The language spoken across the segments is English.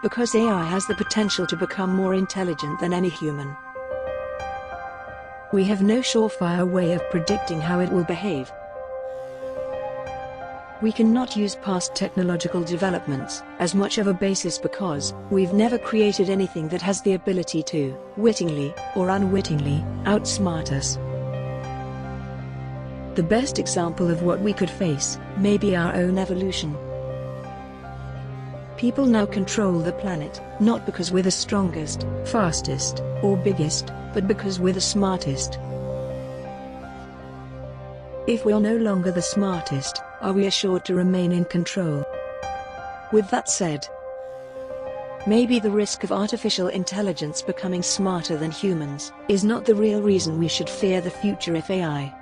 because AI has the potential to become more intelligent than any human. We have no surefire way of predicting how it will behave. We cannot use past technological developments as much of a basis because we've never created anything that has the ability to, wittingly or unwittingly, outsmart us. The best example of what we could face may be our own evolution. People now control the planet, not because we're the strongest, fastest, or biggest, but because we're the smartest. If we're no longer the smartest, are we assured to remain in control? With that said, maybe the risk of artificial intelligence becoming smarter than humans is not the real reason we should fear the future of AI.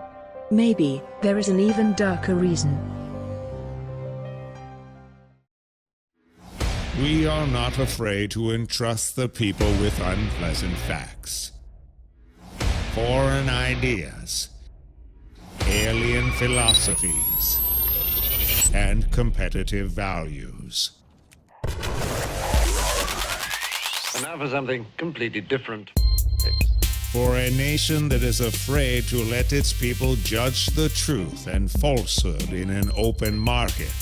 Maybe there is an even darker reason. We are not afraid to entrust the people with unpleasant facts, foreign ideas, alien philosophies, and competitive values. And now for something completely different. For a nation that is afraid to let its people judge the truth and falsehood in an open market,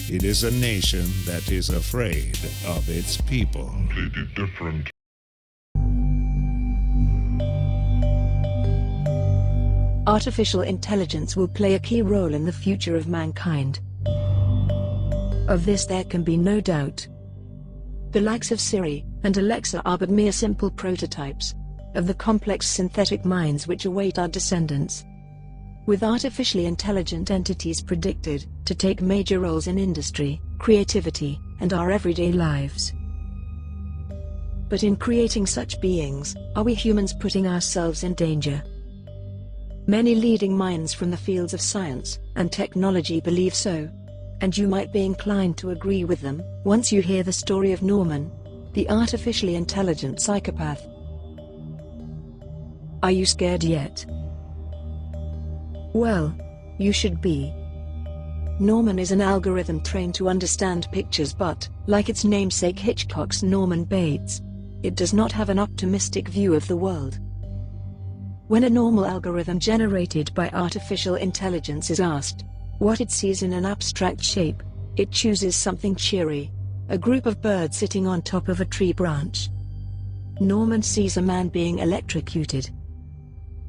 it is a nation that is afraid of its people. Completely different. Artificial intelligence will play a key role in the future of mankind. Of this there can be no doubt. The likes of Siri and Alexa are but mere simple prototypes of the complex synthetic minds which await our descendants, with artificially intelligent entities predicted to take major roles in industry, creativity, and our everyday lives. But in creating such beings, are we humans putting ourselves in danger? Many leading minds from the fields of science and technology believe so, and you might be inclined to agree with them once you hear the story of Norman, the artificially intelligent psychopath. Are you scared yet? Well, you should be. Norman is an algorithm trained to understand pictures, but, like its namesake Hitchcock's Norman Bates, it does not have an optimistic view of the world. When a normal algorithm generated by artificial intelligence is asked what it sees in an abstract shape, it chooses something cheery: a group of birds sitting on top of a tree branch. Norman sees a man being electrocuted.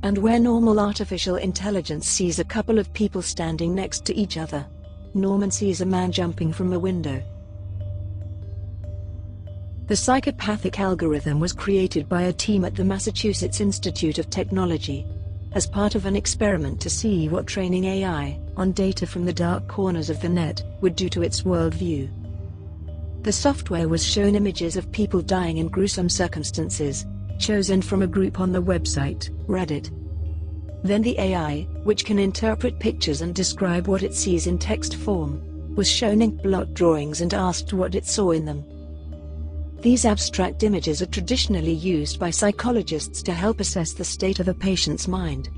And where normal artificial intelligence sees a couple of people standing next to each other, Norman sees a man jumping from a window. The psychopathic algorithm was created by a team at the Massachusetts Institute of Technology, as part of an experiment to see what training AI on data from the dark corners of the net would do to its worldview. The software was shown images of people dying in gruesome circumstances, chosen from a group on the website Reddit. Then the AI, which can interpret pictures and describe what it sees in text form, was shown ink blot drawings and asked what it saw in them. These abstract images are traditionally used by psychologists to help assess the state of a patient's mind.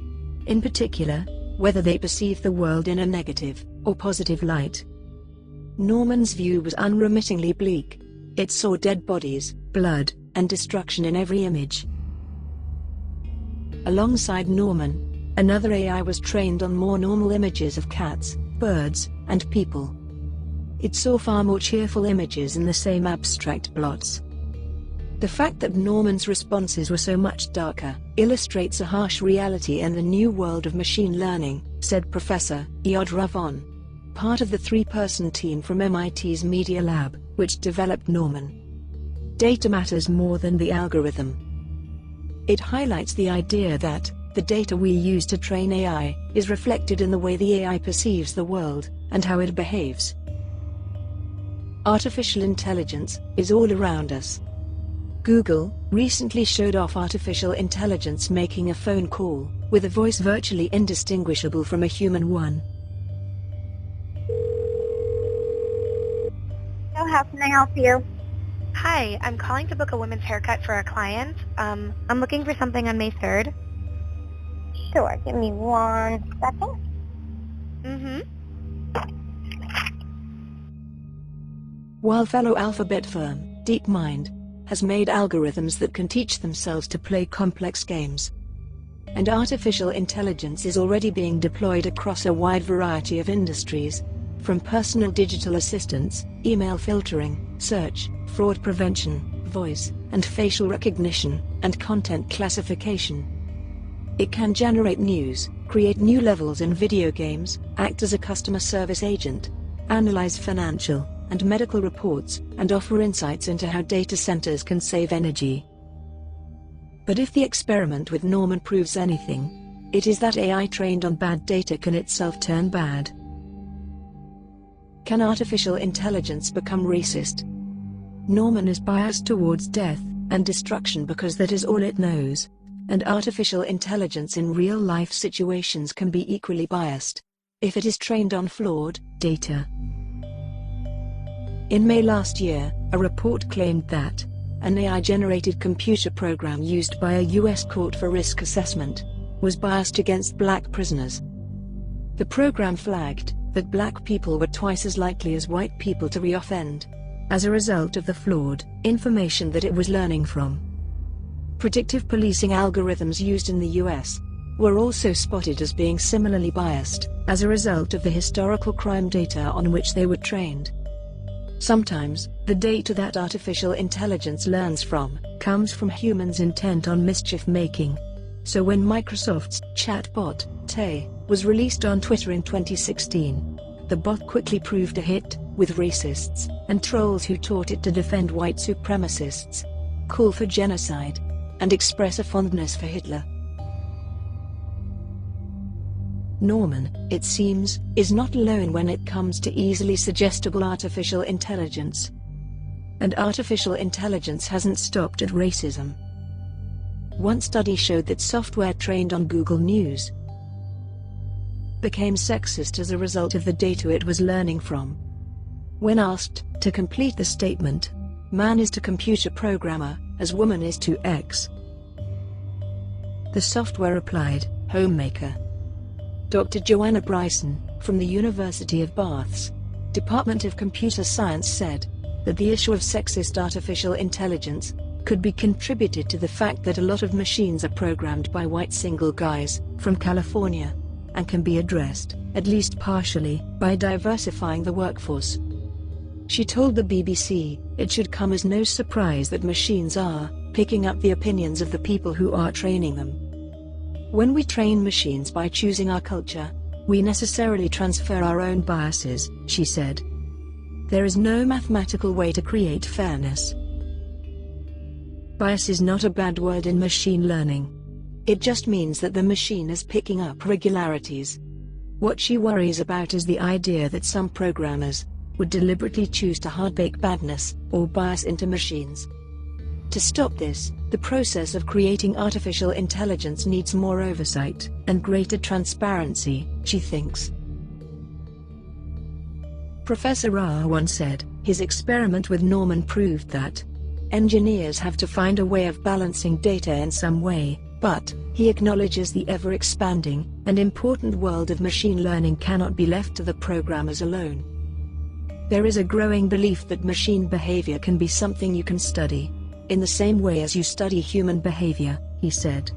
In particular, whether they perceive the world in a negative or positive light. Norman's view was unremittingly bleak. It saw dead bodies, blood, and destruction in every image. Alongside Norman, another AI was trained on more normal images of cats, birds, and people. It saw far more cheerful images in the same abstract blots. The fact that Norman's responses were so much darker illustrates a harsh reality in the new world of machine learning, said Professor Yod Ravon, part of the three-person team from MIT's Media Lab, which developed Norman. Data matters more than the algorithm. It highlights the idea that the data we use to train AI is reflected in the way the AI perceives the world and how it behaves. Artificial intelligence is all around us. Google recently showed off artificial intelligence making a phone call with a voice virtually indistinguishable from a human one. So how can I help you? Hi, I'm calling to book a women's haircut for a client. I'm looking for something on May 3rd. Sure, give me 1 second. While fellow alphabet firm DeepMind, has made algorithms that can teach themselves to play complex games. And artificial intelligence is already being deployed across a wide variety of industries, from personal digital assistants, email filtering, search, fraud prevention, voice and facial recognition, and content classification. It can generate news, create new levels in video games, act as a customer service agent, analyze financial and medical reports, and offer insights into how data centers can save energy. But if the experiment with Norman proves anything, it is that AI trained on bad data can itself turn bad. Can artificial intelligence become racist? Norman is biased towards death and destruction because that is all it knows. And artificial intelligence in real-life situations can be equally biased, if it is trained on flawed data. In May last year, a report claimed that an AI-generated computer program used by a U.S. court for risk assessment was biased against black prisoners. The program flagged that black people were twice as likely as white people to reoffend, as a result of the flawed information that it was learning from. Predictive policing algorithms used in the US were also spotted as being similarly biased, as a result of the historical crime data on which they were trained. Sometimes, the data that artificial intelligence learns from comes from humans intent on mischief-making. So when Microsoft's chatbot, Tay, was released on Twitter in 2016, the bot quickly proved a hit, with racists and trolls who taught it to defend white supremacists, call for genocide, and express a fondness for Hitler. Norman, it seems, is not alone when it comes to easily suggestible artificial intelligence. And artificial intelligence hasn't stopped at racism. One study showed that software trained on Google News became sexist as a result of the data it was learning from. When asked to complete the statement, "Man is to computer programmer, as woman is to X," the software replied, "Homemaker." Dr. Joanna Bryson, from the University of Bath's Department of Computer Science said that the issue of sexist artificial intelligence could be contributed to the fact that a lot of machines are programmed by white single guys from California, and can be addressed, at least partially, by diversifying the workforce. She told the BBC, "It should come as no surprise that machines are picking up the opinions of the people who are training them. When we train machines by choosing our culture, we necessarily transfer our own biases," she said. "There is no mathematical way to create fairness. Bias is not a bad word in machine learning. It just means that the machine is picking up regularities. What she worries about is the idea that some programmers would deliberately choose to hard-bake badness or bias into machines. To stop this, the process of creating artificial intelligence needs more oversight and greater transparency," she thinks. Professor Ra once said, his experiment with Norman proved that engineers have to find a way of balancing data in some way, but he acknowledges the ever-expanding and important world of machine learning cannot be left to the programmers alone. There is a growing belief that machine behavior can be something you can study, in the same way as you study human behavior, he said.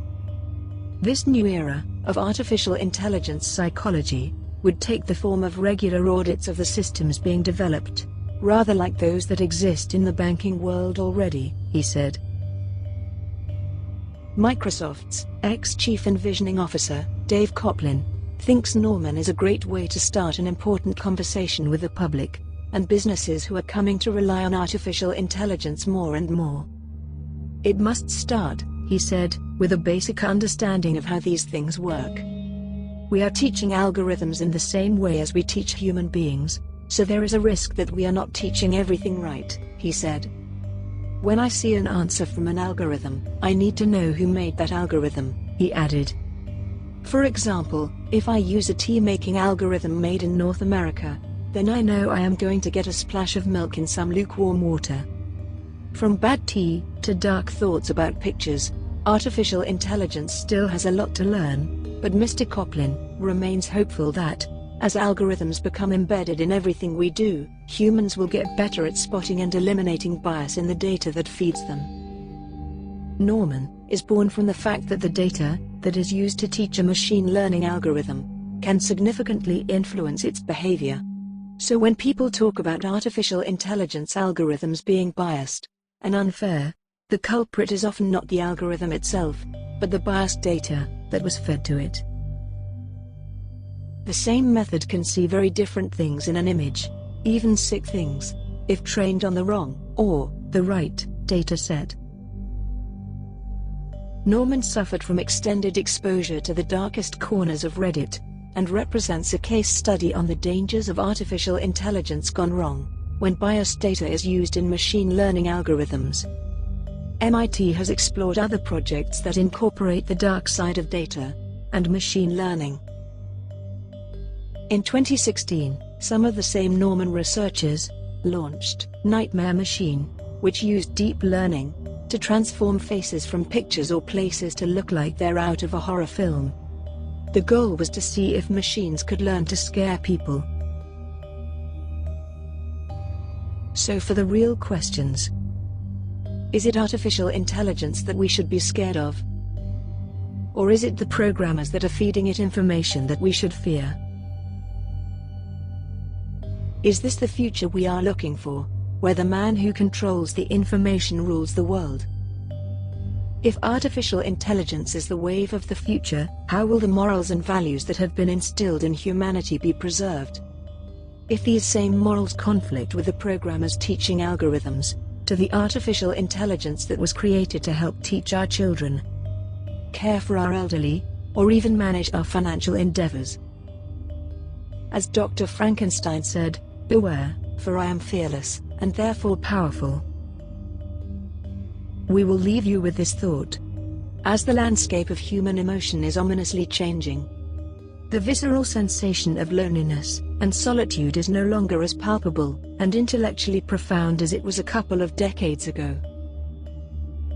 This new era of artificial intelligence psychology would take the form of regular audits of the systems being developed, rather like those that exist in the banking world already, he said. Microsoft's ex-chief envisioning officer, Dave Coplin, thinks Norman is a great way to start an important conversation with the public and businesses who are coming to rely on artificial intelligence more and more. "It must start," he said, "with a basic understanding of how these things work. We are teaching algorithms in the same way as we teach human beings, so there is a risk that we are not teaching everything right," he said. "When I see an answer from an algorithm, I need to know who made that algorithm," he added. "For example, if I use a tea-making algorithm made in North America, then I know I am going to get a splash of milk in some lukewarm water." From bad tea to dark thoughts about pictures, artificial intelligence still has a lot to learn, but Mr. Coplin remains hopeful that As algorithms become embedded in everything we do, humans will get better at spotting and eliminating bias in the data that feeds them. Norman is born from the fact that the data that is used to teach a machine learning algorithm can significantly influence its behavior. So when people talk about artificial intelligence algorithms being biased and unfair, the culprit is often not the algorithm itself, but the biased data that was fed to it. The same method can see very different things in an image, even sick things, if trained on the wrong or the right data set. Norman suffered from extended exposure to the darkest corners of Reddit, and represents a case study on the dangers of artificial intelligence gone wrong when biased data is used in machine learning algorithms. MIT has explored other projects that incorporate the dark side of data and machine learning. In 2016, some of the same Norman researchers launched Nightmare Machine, which used deep learning to transform faces from pictures or places to look like they're out of a horror film. The goal was to see if machines could learn to scare people. So for the real questions, is it artificial intelligence that we should be scared of? Or is it the programmers that are feeding it information that we should fear? Is this the future we are looking for, where the man who controls the information rules the world? If artificial intelligence is the wave of the future, how will the morals and values that have been instilled in humanity be preserved? If these same morals conflict with the programmers teaching algorithms to the artificial intelligence that was created to help teach our children, care for our elderly, or even manage our financial endeavors? As Dr. Frankenstein said, "Beware, for I am fearless, and therefore powerful." We will leave you with this thought. As the landscape of human emotion is ominously changing, the visceral sensation of loneliness and solitude is no longer as palpable and intellectually profound as it was a couple of decades ago.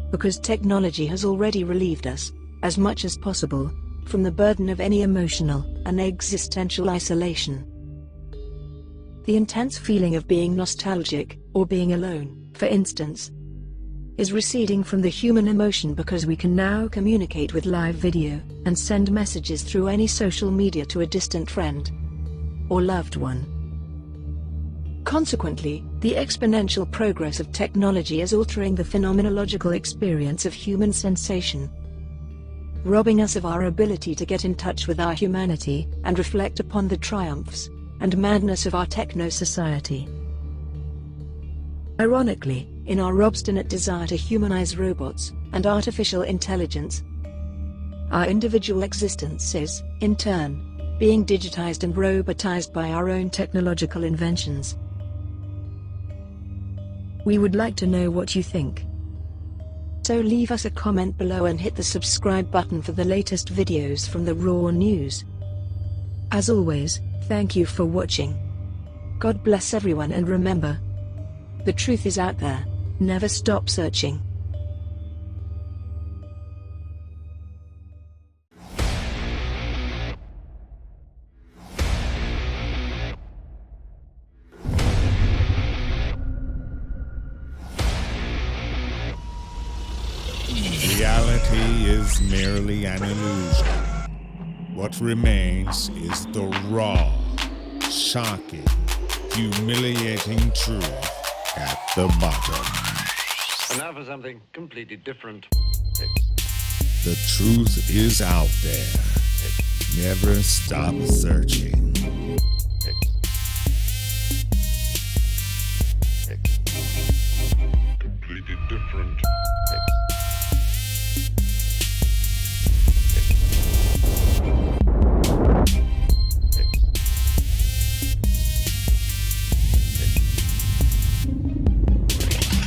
Because technology has already relieved us, as much as possible, from the burden of any emotional and existential isolation. The intense feeling of being nostalgic, or being alone, for instance, is receding from the human emotion because we can now communicate with live video and send messages through any social media to a distant friend or loved one. Consequently, the exponential progress of technology is altering the phenomenological experience of human sensation, robbing us of our ability to get in touch with our humanity and reflect upon the triumphs and madness of our techno-society. Ironically, in our obstinate desire to humanize robots and artificial intelligence, our individual existence is, in turn, being digitized and robotized by our own technological inventions. We would like to know what you think. So leave us a comment below and hit the subscribe button for the latest videos from the Raw News. As always, thank you for watching. God bless everyone, and remember, the truth is out there. Never stop searching. Reality is merely an illusion. What remains is the raw, shocking, humiliating truth at the bottom. And now for something completely different. The truth is out there. Never stop searching. Completely different.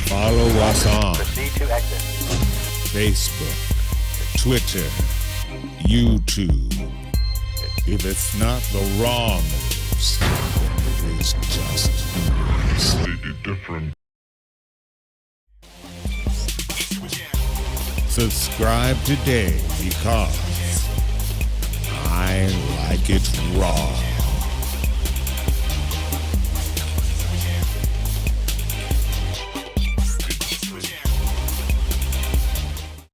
Follow us on Facebook, Twitter, YouTube. If it's not the raw news, it is just completely different. Subscribe today because I like it raw.